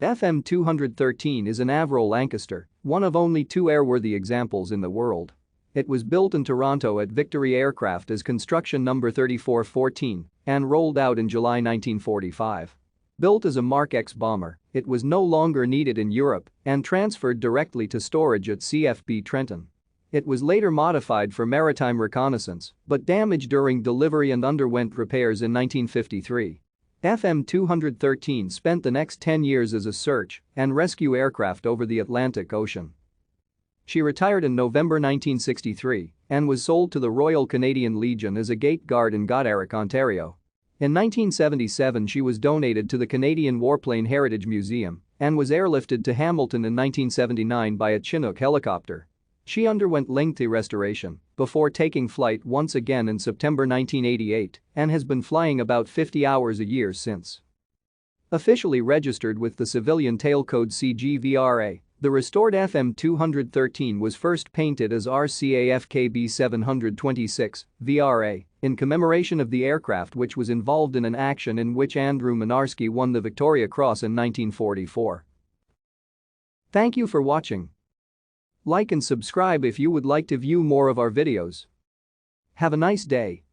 FM213 is an Avro Lancaster, one of only two airworthy examples in the world. It was built in Toronto at Victory Aircraft as construction number 3414 and rolled out in July 1945. Built as a Mark X bomber, it was no longer needed in Europe and transferred directly to storage at CFB Trenton. It was later modified for maritime reconnaissance but damaged during delivery and underwent repairs in 1953. FM213 spent the next 10 years as a search and rescue aircraft over the Atlantic Ocean. She retired in November 1963 and was sold to the Royal Canadian Legion as a gate guard in Goderich, Ontario. In 1977 she was donated to the Canadian Warplane Heritage Museum and was airlifted to Hamilton in 1979 by a Chinook helicopter. She underwent lengthy restoration before taking flight once again in September 1988 and has been flying about 50 hours a year since. Officially registered with the civilian tail code CGVRA, the restored FM213 was first painted as RCAFKB 726 VRA in commemoration of the aircraft, which was involved in an action in which Andrew Mynarski won the Victoria Cross in 1944. Thank you for watching. Like and subscribe if you would like to view more of our videos. Have a nice day.